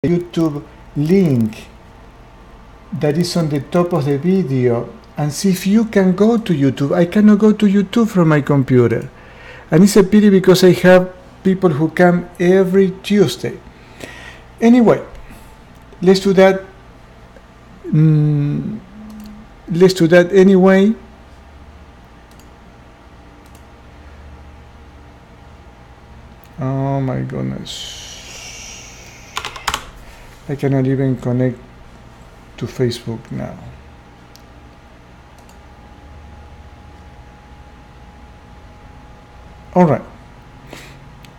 YouTube link that is on the top of the video and see if you can go to YouTube. I cannot go to YouTube from my computer, and it's a pity because I have people who come every Tuesday. Anyway, let's do that. Let's do that anyway. Oh my goodness. I cannot even connect to Facebook now. All right.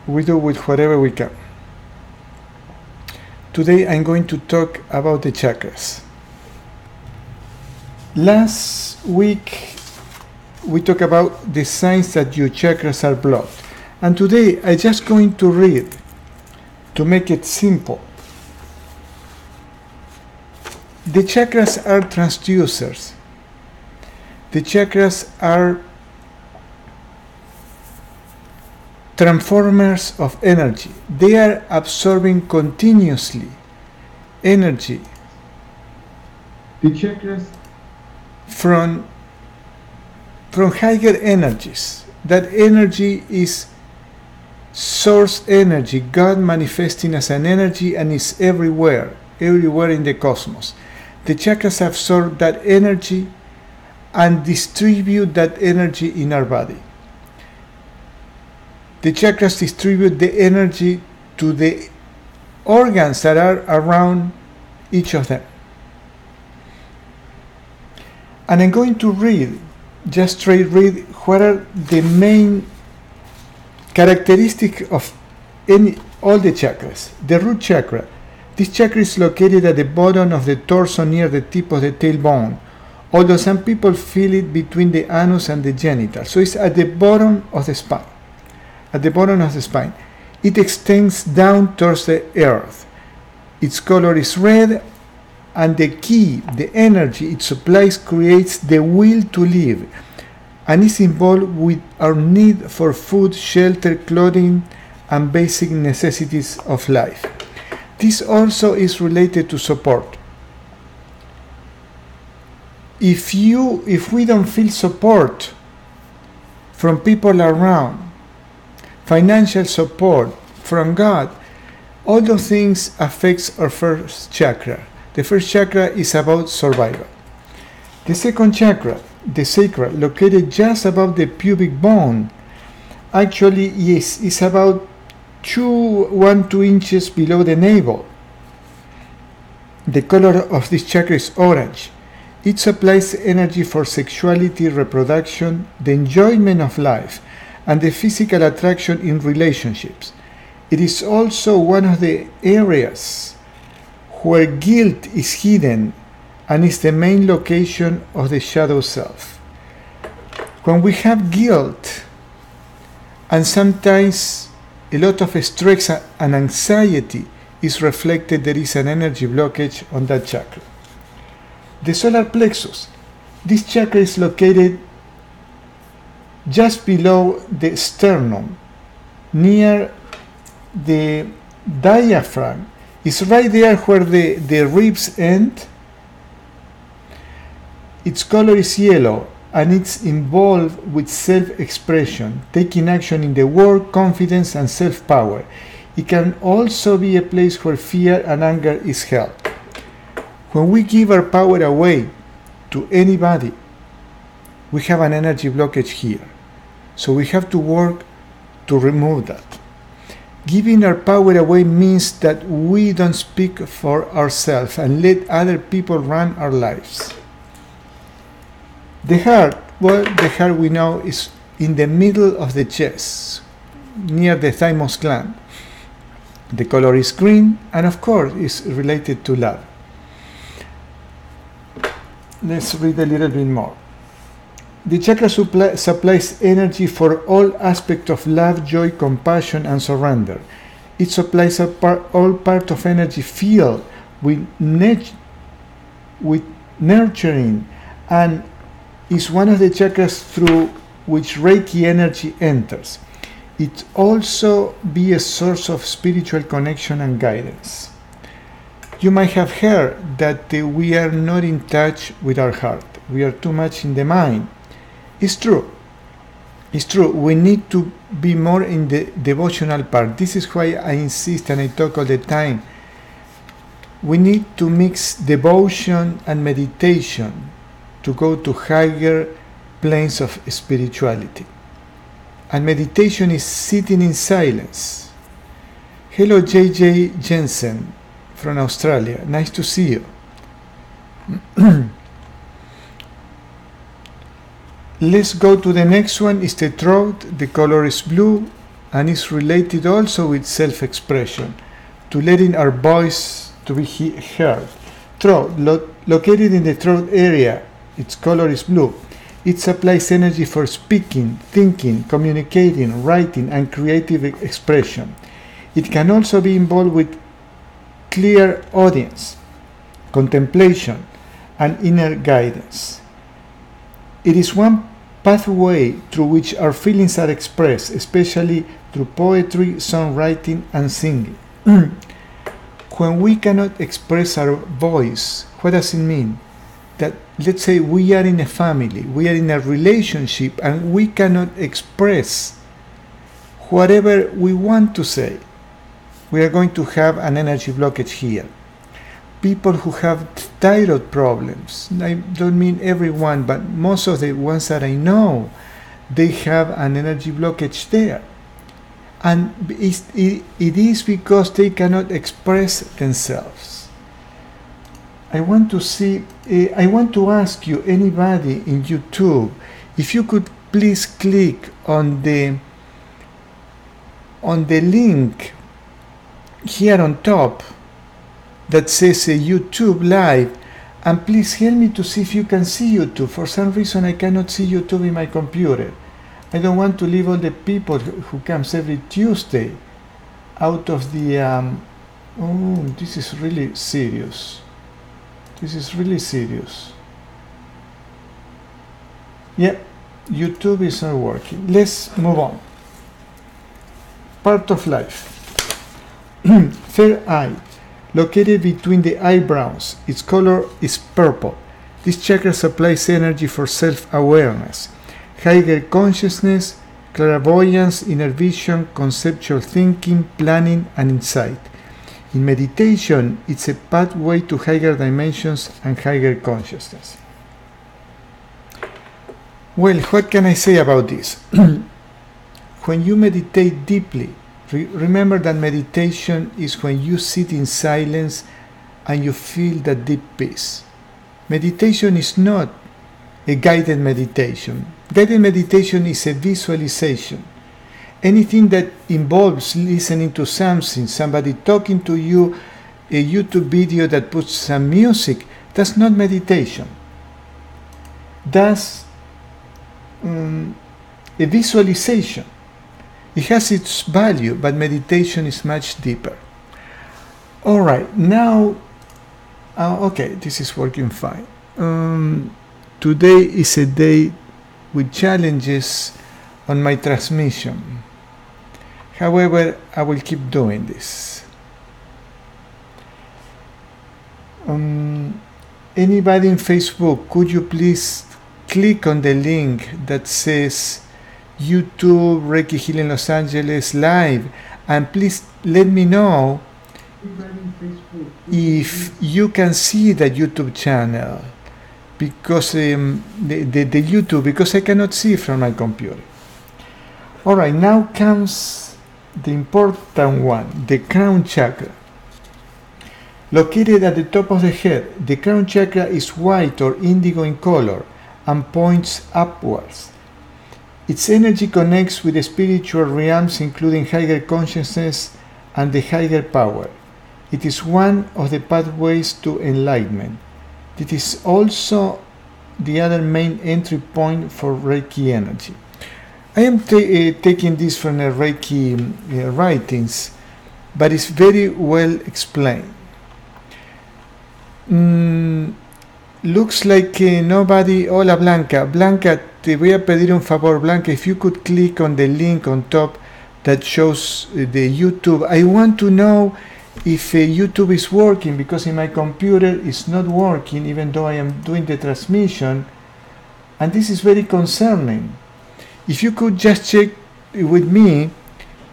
We do with whatever we can. Today I'm going to talk about the chakras. Last week we talked about the signs that your chakras are blocked. And today I'm just going to read, to make it simple. The chakras are transducers. The chakras are transformers of energy. They are absorbing continuously energy. The chakras from higher energies. That energy is source energy, God manifesting as an energy, and is everywhere in the cosmos. The chakras absorb that energy and distribute that energy in our body. The chakras distribute the energy to the organs that are around each of them. And I'm going to read, just straight read, what are the main characteristics of all the chakras. The root chakra. This chakra is located at the bottom of the torso near the tip of the tailbone, although some people feel it between the anus and the genitals. So it's at the bottom of the spine. At the bottom of the spine. It extends down towards the earth. Its color is red, and the key, the energy it supplies, creates the will to live, and is involved with our need for food, shelter, clothing, and basic necessities of life. This also is related to support. If we don't feel support from people around, financial support from God, all those things affects our first chakra. The first chakra is about survival. The second chakra, the sacral, located just above the pubic bone, actually is about 1-2 inches below the navel. The color of this chakra is orange. It supplies energy for sexuality, reproduction, the enjoyment of life, and the physical attraction in relationships. It is also one of the areas where guilt is hidden and is the main location of the shadow self. When we have guilt and sometimes a lot of stress and anxiety is reflected, there is an energy blockage on that chakra. The solar plexus. This chakra is located just below the sternum, near the diaphragm. It's right there where the ribs end. Its color is yellow, and it's involved with self-expression, taking action in the world, confidence, and self-power. It can also be a place where fear and anger is held. When we give our power away to anybody, we have an energy blockage here. So we have to work to remove that. Giving our power away means that we don't speak for ourselves and let other people run our lives. The heart, well, the heart we know is in the middle of the chest, near the thymus gland. The color is green, and of course is related to love. Let's read a little bit more. The chakra supplies energy for all aspects of love, joy, compassion, and surrender. It supplies all part of energy filled with nurturing, and is one of the chakras through which Reiki energy enters. It also be a source of spiritual connection and guidance. You might have heard that we are not in touch with our heart. We are too much in the mind. It's true. It's true. We need to be more in the devotional part. This is why I insist and I talk all the time. We need to mix devotion and meditation to go to higher planes of spirituality. And meditation is sitting in silence. Hello, J.J. Jensen from Australia. Nice to see you. Let's go to the next one. It's the throat. The color is blue and is related also with self-expression, to letting our voice to be heard. Throat, located in the throat area, its color is blue. It supplies energy for speaking, thinking, communicating, writing, and creative expression. It can also be involved with clear audience, contemplation, and inner guidance. It is one pathway through which our feelings are expressed, especially through poetry, songwriting, and singing. When we cannot express our voice, what does it mean? That, let's say, we are in a family, we are in a relationship, and we cannot express whatever we want to say. We are going to have an energy blockage here. People who have thyroid problems, I don't mean everyone, but most of the ones that I know, they have an energy blockage there. And it is because they cannot express themselves. I want to ask you, anybody in YouTube, if you could please click on the link here on top that says YouTube Live, and please help me to see if you can see YouTube. For some reason I cannot see YouTube in my computer. I don't want to leave all the people who comes every Tuesday out of the this is really serious. This is really serious. Yeah, YouTube is not working. Let's move on. Part of life. Third eye, located between the eyebrows. Its color is purple. This chakra supplies energy for self-awareness, higher consciousness, clairvoyance, inner vision, conceptual thinking, planning, and insight. In meditation, it's a pathway to higher dimensions and higher consciousness. Well, what can I say about this? When you meditate deeply, remember that meditation is when you sit in silence and you feel that deep peace. Meditation is not a guided meditation. Guided meditation is a visualization. Anything that involves listening to something, somebody talking to you, a YouTube video that puts some music, that's not meditation. That's a visualization. It has its value, but meditation is much deeper. All right, now, okay, this is working fine. Today is a day with challenges on my transmission. However, I will keep doing this. Anybody in Facebook, could you please click on the link that says YouTube Reiki Healing Los Angeles Live, and please let me know if you can see the YouTube channel, because the YouTube, because I cannot see from my computer. All right, now comes the important one, the crown chakra. Located at the top of the head, the crown chakra is white or indigo in color and points upwards. Its energy connects with the spiritual realms, including higher consciousness and the higher power. It is one of the pathways to enlightenment. It is also the other main entry point for Reiki energy. I am taking this from the Reiki writings, but it's very well explained. Looks like nobody. Hola Blanca. Blanca, te voy a pedir un favor, Blanca, if you could click on the link on top that shows the YouTube. I want to know if YouTube is working, because in my computer it's not working even though I am doing the transmission, and this is very concerning. If you could just check with me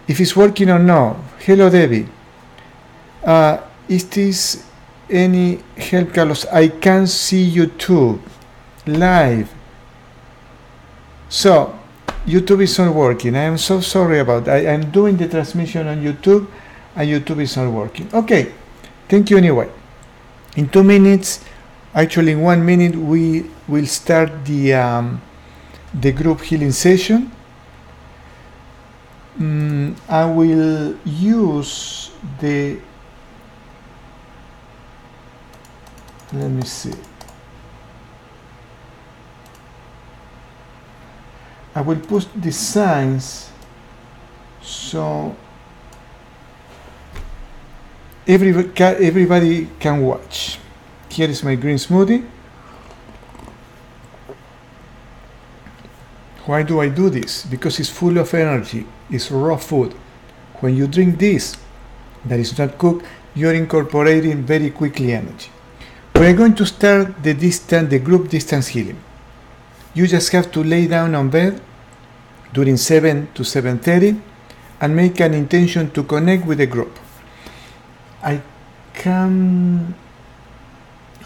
if it's working or not. Hello Debbie. Is this any help, Carlos? I can't see YouTube live. So YouTube is not working. I am so sorry about that. I'm doing the transmission on YouTube and YouTube is not working. Okay, thank you anyway. In 2 minutes, actually in 1 minute, we will start the group healing session. I will use the, let me see. I will put the signs so everybody can watch. Here is my green smoothie. Why do I do this? Because it's full of energy. It's raw food. When you drink this, that is not cooked, you're incorporating very quickly energy. We're going to start the group distance healing. You just have to lay down on bed during 7 to 7:30 and make an intention to connect with the group.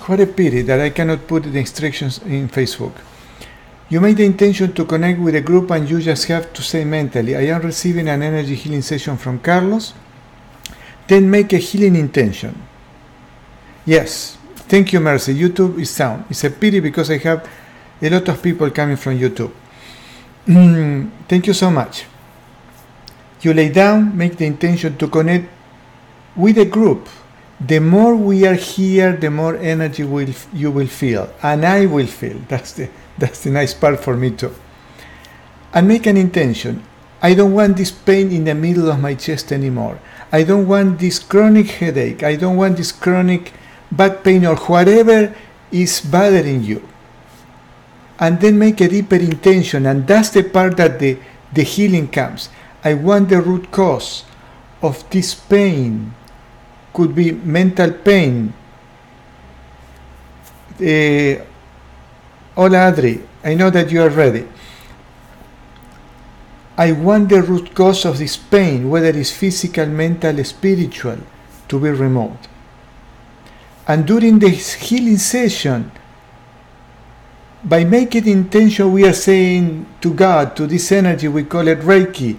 What a pity that I cannot put the instructions in Facebook. You make the intention to connect with the group and you just have to say mentally, I am receiving an energy healing session from Carlos. Then make a healing intention. Yes, thank you, Mercy. YouTube is sound. It's a pity because I have a lot of people coming from YouTube. Thank you so much. You lay down, make the intention to connect with a group. The more we are here, the more energy you will feel, and I will feel. That's the nice part for me too. And make an intention. I don't want this pain in the middle of my chest anymore. I don't want this chronic headache. I don't want this chronic back pain or whatever is bothering you. And then make a deeper intention, and that's the part that the healing comes. I want the root cause of this pain. Could be mental pain. Hola Adri, I know that you are ready. I want the root cause of this pain, whether it's physical, mental, spiritual, to be removed. And during the healing session, by making intention, we are saying to God, to this energy, we call it Reiki,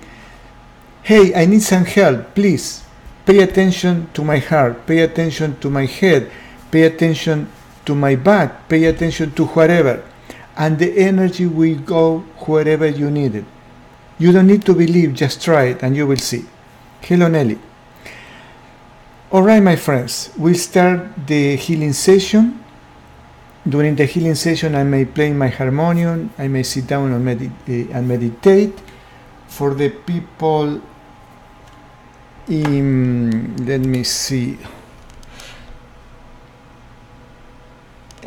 hey, I need some help, please. Pay attention to my heart, pay attention to my head, pay attention to my back, pay attention to whatever. And the energy will go wherever you need it. You don't need to believe, just try it and you will see. Hello Nelly. Alright my friends, we'll start the healing session. During the healing session I may play my harmonium, I may sit down and meditate. For the people let me see.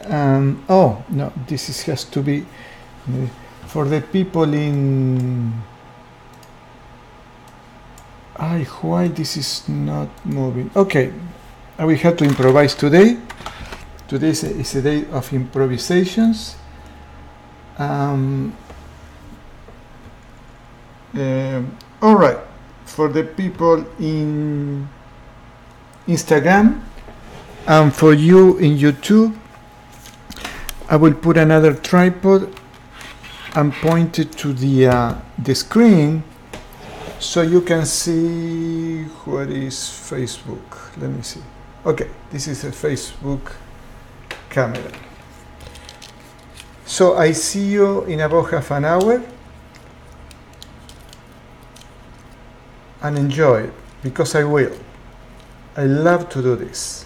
Oh no, this has to be for the people in. Why this is not moving? Okay, I will have to improvise today. Today is a day of improvisations. All right. For the people in Instagram and for you in YouTube, I will put another tripod and point it to the screen so you can see what is Facebook. Let me see. Okay, this is a Facebook camera. So I see you in about half an hour. And enjoy it, because I will. I love to do this.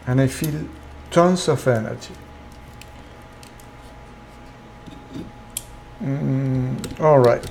And I feel tons of energy. All right.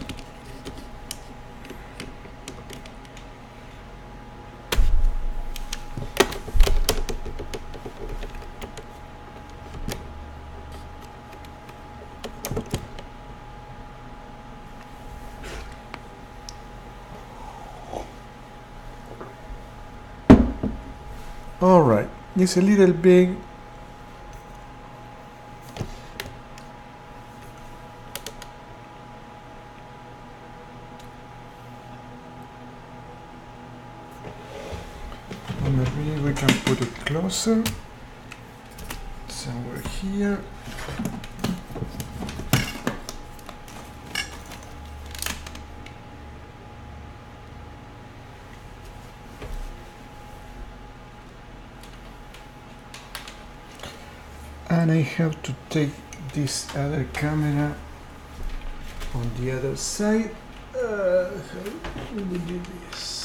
Alright, it's a little big. Maybe we can put it closer, somewhere here. And I have to take this other camera on the other side. How do we do this?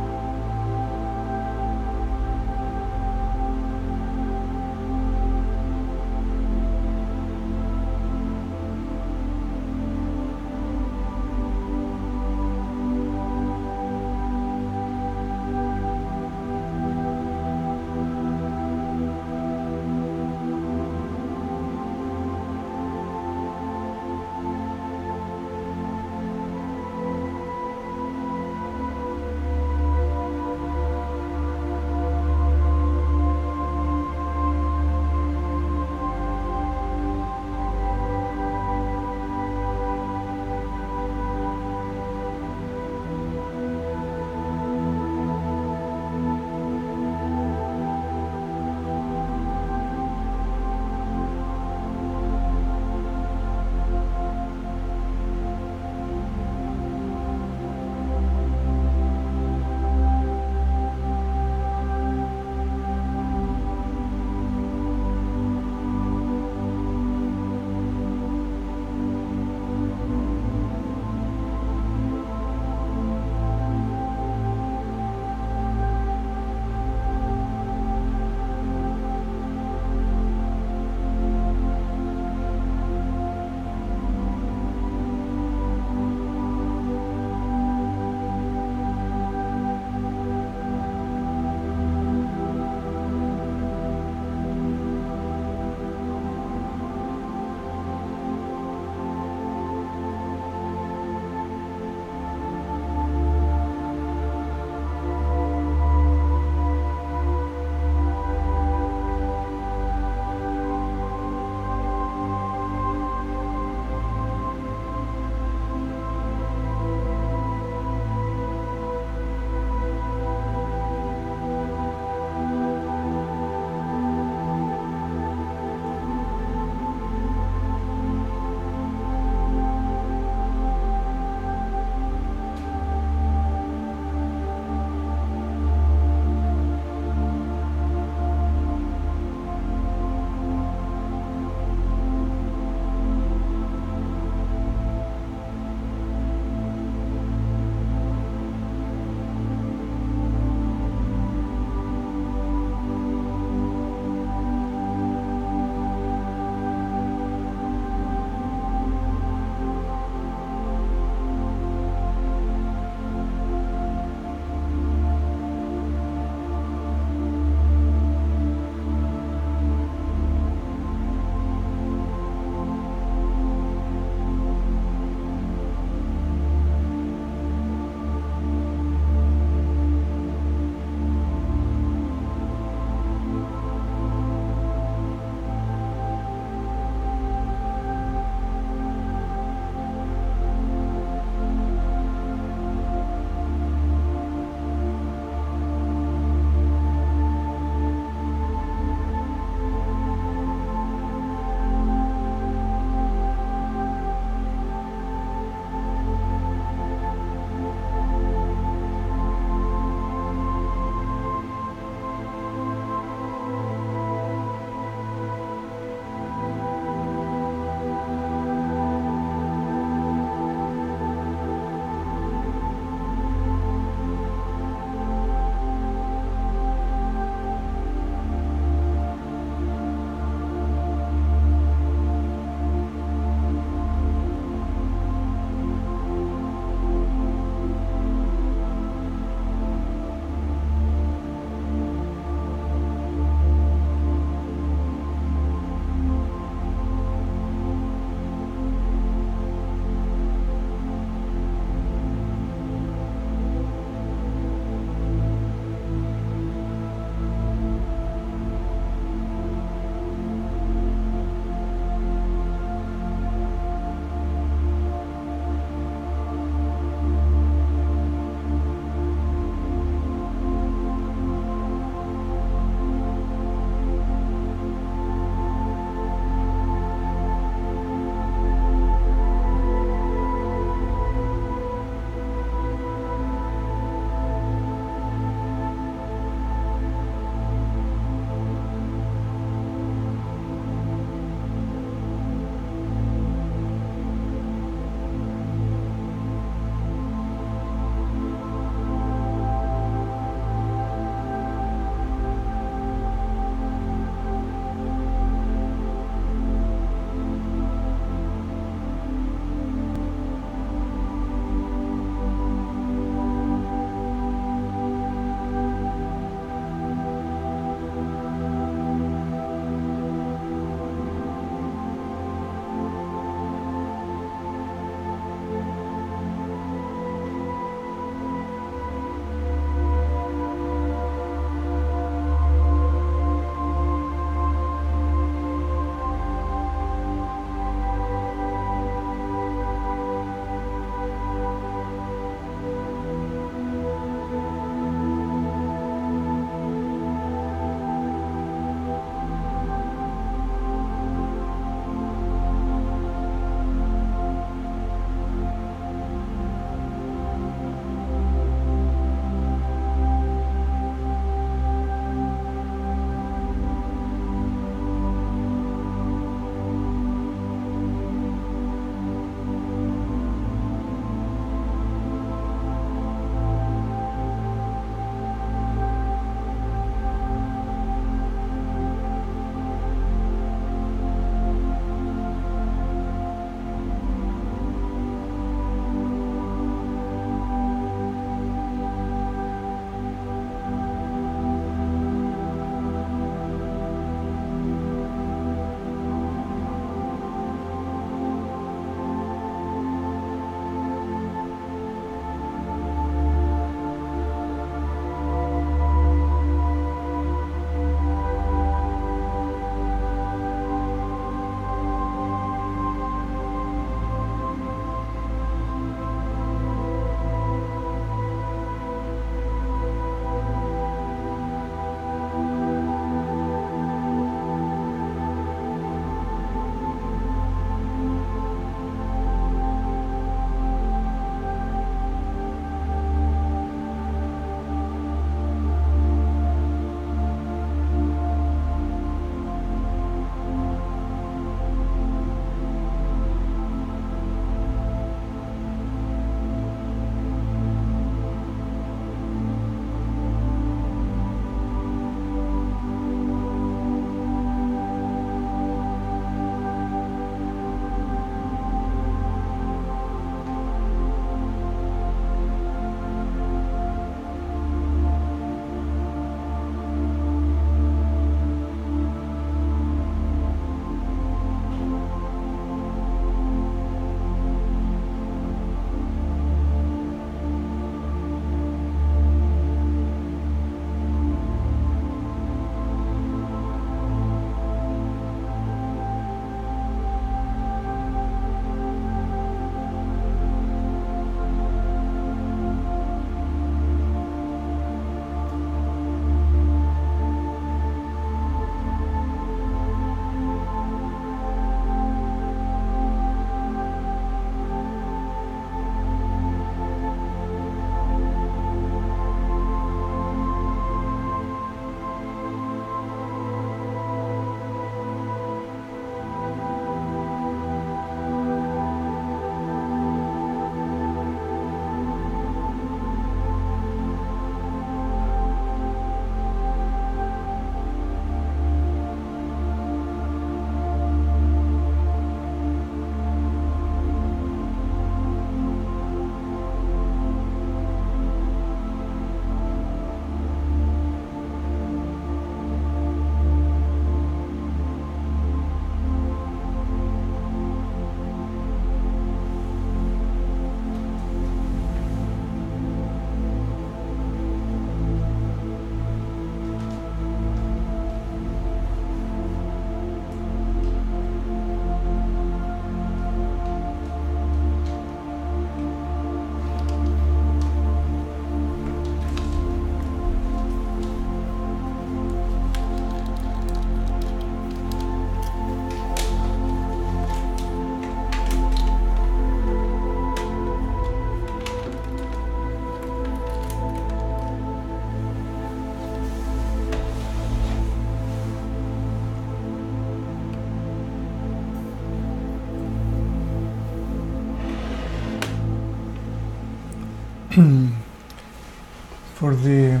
for the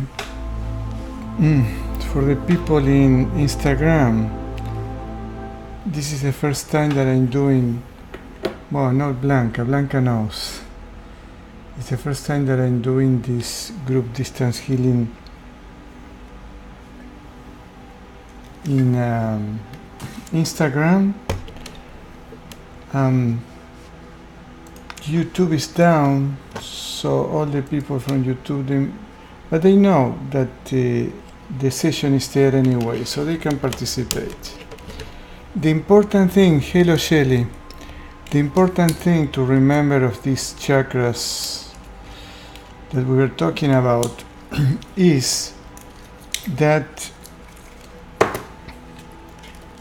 people in Instagram, this is the first time that I'm doing, well, not Blanca knows. It's the first time that I'm doing this group distance healing in Instagram. YouTube is down, so all the people from YouTube, but they know that the session is there anyway, so they can participate. The important thing, hello Shelly, the important thing to remember of these chakras that we were talking about is that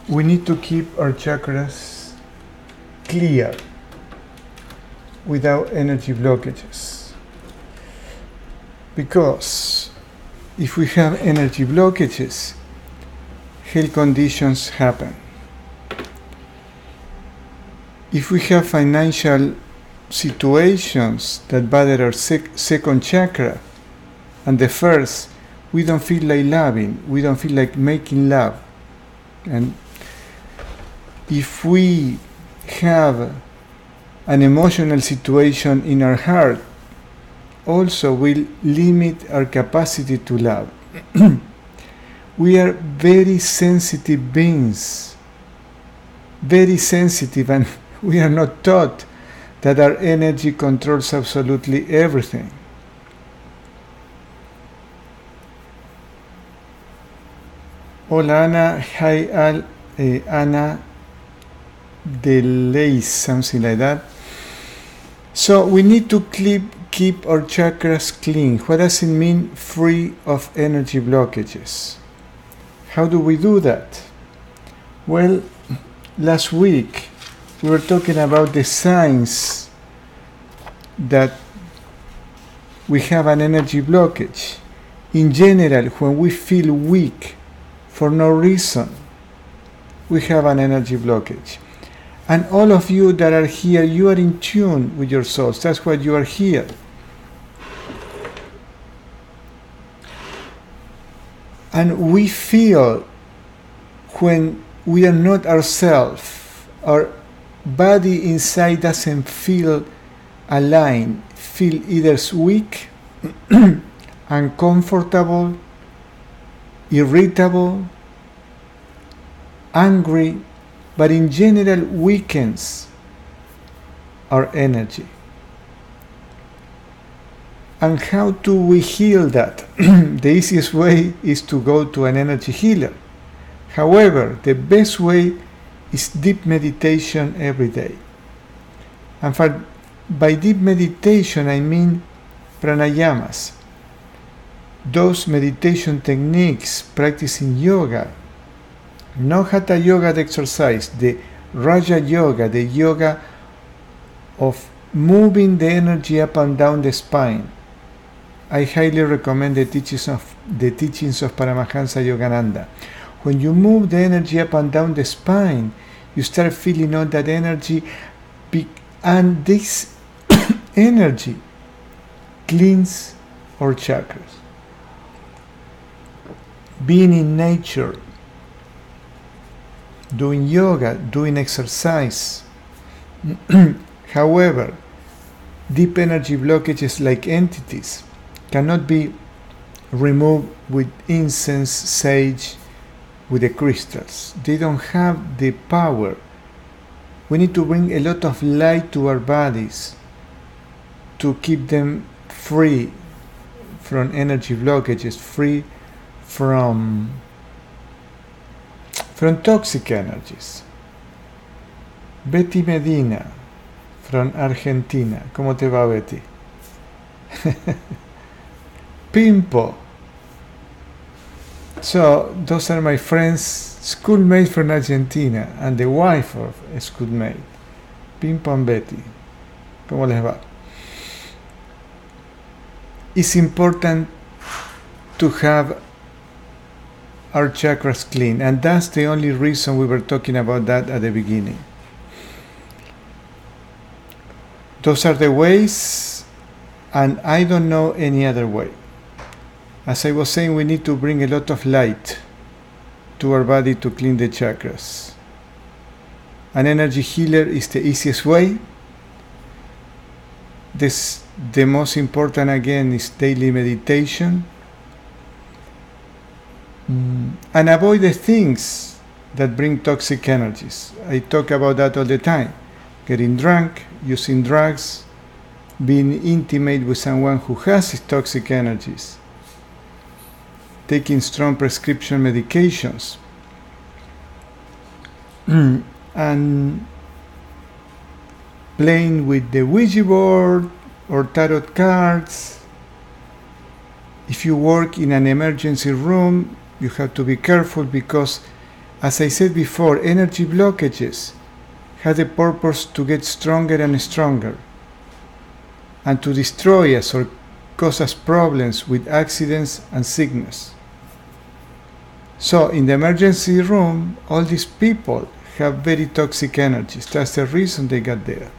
we need to keep our chakras clear without energy blockages, because if we have energy blockages, health conditions happen. If we have financial situations that bother our second chakra and the first, we don't feel like loving, we don't feel like making love. And if we have an emotional situation in our heart, also will limit our capacity to love. We are very sensitive beings, very sensitive, and we are not taught that our energy controls absolutely everything. Hola Ana, hi Ana de Leis, something like that. So we need to keep our chakras clean. What does it mean, free of energy blockages? How do we do that? Well, last week we were talking about the signs that we have an energy blockage. In general, when we feel weak for no reason, we have an energy blockage. And all of you that are here, you are in tune with your souls. That's why you are here. And we feel when we are not ourselves, our body inside doesn't feel aligned, feel either weak, uncomfortable, irritable, angry, but in general weakens our energy. And how do we heal that? The easiest way is to go to an energy healer. However, the best way is deep meditation every day. And by deep meditation I mean pranayamas, those meditation techniques practicing yoga, no hatha yoga, the exercise, the raja yoga, the yoga of moving the energy up and down the spine. I highly recommend the teachings of Paramahansa Yogananda. When you move the energy up and down the spine, you start feeling all that energy, and this energy cleans our chakras. Being in nature, doing yoga, doing exercise. However, deep energy blockages like entities cannot be removed with incense, sage, with the crystals. They don't have the power. We need to bring a lot of light to our bodies to keep them free from energy blockages, free from toxic energies. Betty Medina from Argentina. ¿Cómo te va, Betty? Pimpo. So those are my friends, schoolmates from Argentina, and the wife of a schoolmate, Pimpo and Betty. ¿Cómo les va? It's important to have our chakras clean, and that's the only reason we were talking about that at the beginning. Those are the ways And I don't know any other way. As I was saying, we need to bring a lot of light to our body to clean the chakras. An energy healer is the easiest way. The most important, again, is daily meditation. And avoid the things that bring toxic energies. I talk about that all the time. Getting drunk, using drugs, being intimate with someone who has toxic energies, taking strong prescription medications, and playing with the Ouija board or tarot cards. If you work in an emergency room, you have to be careful because, as I said before, energy blockages have the purpose to get stronger and stronger and to destroy us or cause us problems with accidents and sickness. So in the emergency room, all these people have very toxic energies. That's the reason they got there.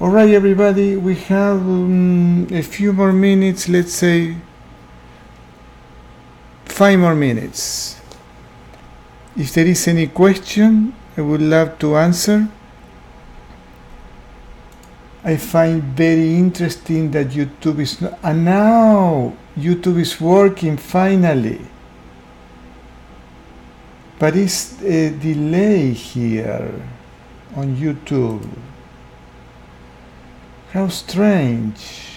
Alright, everybody, we have a few more minutes, let's say 5 more minutes. If there is any question, I would love to answer. I find very interesting that YouTube is not, and now YouTube is working finally. But it's a delay here on YouTube. How strange.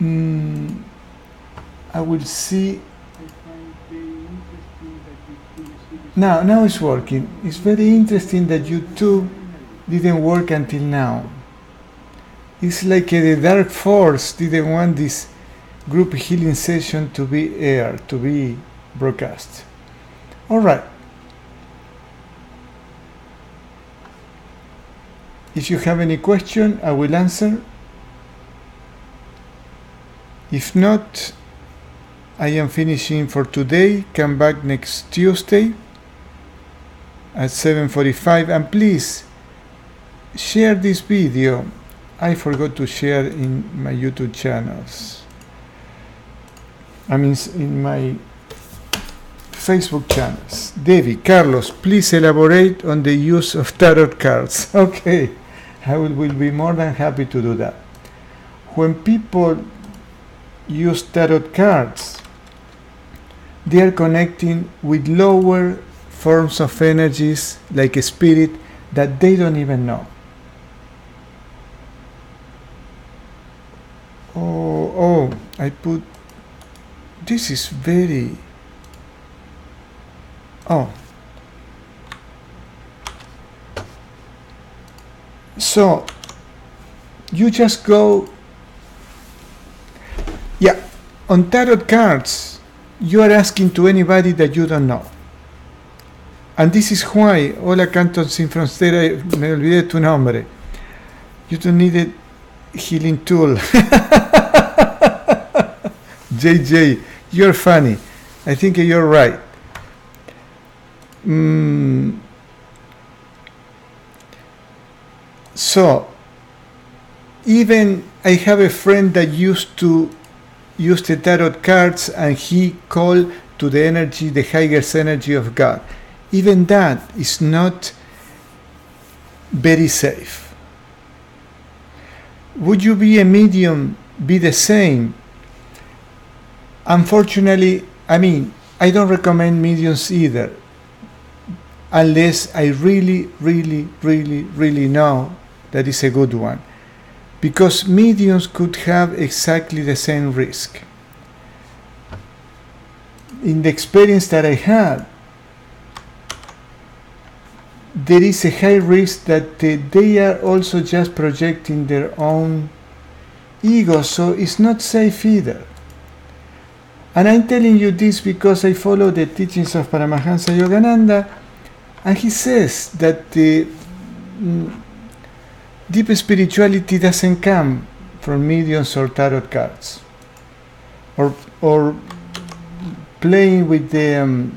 I will see. Now it's working. It's very interesting that YouTube didn't work until now. It's like the dark force didn't want this group healing session to be aired, to be broadcast. All right. If you have any question, I will answer. If not, I am finishing for today. Come back next Tuesday at 7:45, and please share this video. I forgot to share in my YouTube channels. I mean, in my Facebook channels. Debbie, Carlos, please elaborate on the use of tarot cards. Okay, I will be more than happy to do that. When people use tarot cards, they are connecting with lower forms of energies like a spirit that they don't even know. Oh, I put, this is very, so you just go, on tarot cards, you are asking to anybody that you don't know. And this is why, hola Canton Sin Frontera, me olvidé tu nombre. You don't need a healing tool. JJ, you're funny. I think you're right. So, even I have a friend that used to use the tarot cards and he called to the energy, the highest energy of God. Even that is not very safe. Would you be a medium, be the same? Unfortunately, I don't recommend mediums either, unless I really know that is a good one. Because mediums could have exactly the same risk. In the experience that I had, there is a high risk that they are also just projecting their own ego, so it's not safe either. And I'm telling you this because I follow the teachings of Paramahansa Yogananda, and he says that the deep spirituality doesn't come from mediums or tarot cards, or playing with the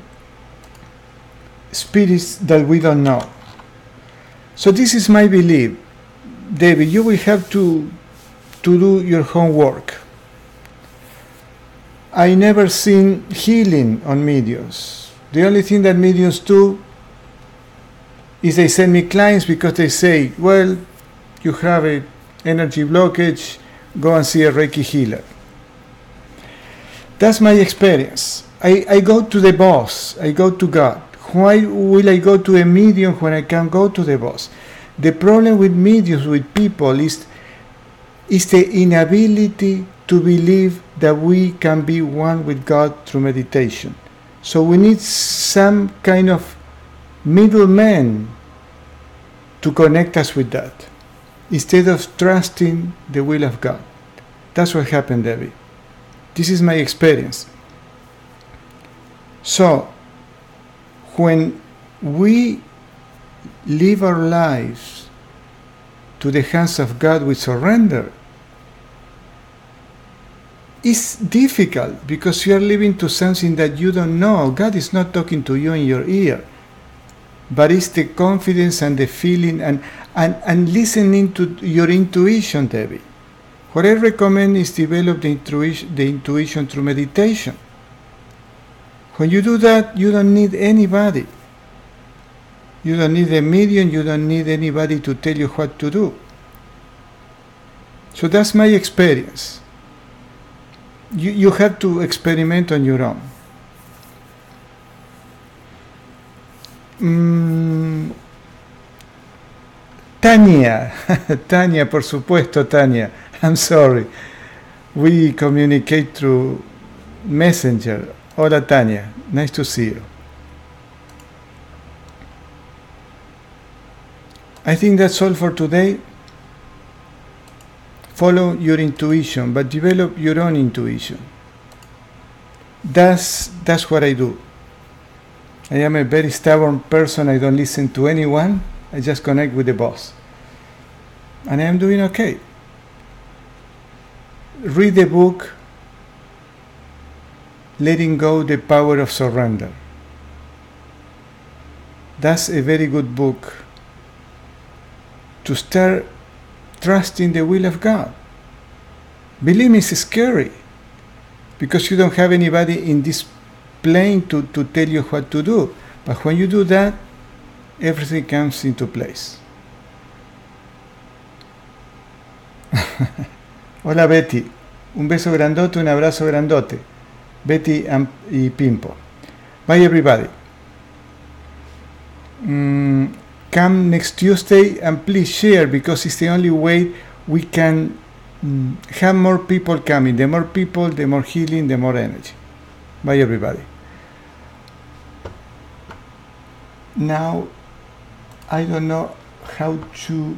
spirits that we don't know. So this is my belief. David, you will have to do your homework. I never seen healing on mediums. The only thing that mediums do is they send me clients because they say, well, you have an energy blockage, go and see a Reiki healer. That's my experience. I go to the boss, I go to God. Why will I go to a medium when I can go to the boss? The problem with mediums, with people, is the inability to believe that we can be one with God through meditation. So we need some kind of middleman to connect us with that, instead of trusting the will of God. That's what happened, Debbie. This is my experience. So, when we live our lives to the hands of God with surrender, it's difficult because you are living to something that you don't know. God is not talking to you in your ear, but it's the confidence and the feeling and listening to your intuition, Debbie. What I recommend is develop the intuition through meditation. When you do that, you don't need anybody. You don't need a medium, you don't need anybody to tell you what to do. So that's my experience. You have to experiment on your own. Tania, Tania, por supuesto, Tania. I'm sorry. We communicate through Messenger. Hola, Tania. Nice to see you. I think that's all for today. Follow your intuition, but develop your own intuition. That's what I do. I am a very stubborn person. I don't listen to anyone. I just connect with the boss. And I am doing okay. Read the book, Letting Go the Power of Surrender. That's a very good book to start trusting the will of God. Believe me, it's scary because you don't have anybody in this plane to tell you what to do. But when you do that, everything comes into place. Hola Betty, un beso grandote, un abrazo grandote. Betty y Pimpo. Bye everybody. Come next Tuesday and please share, because it's the only way we can have more people coming. The more people, the more healing, the more energy. Bye everybody. Now, I don't know how to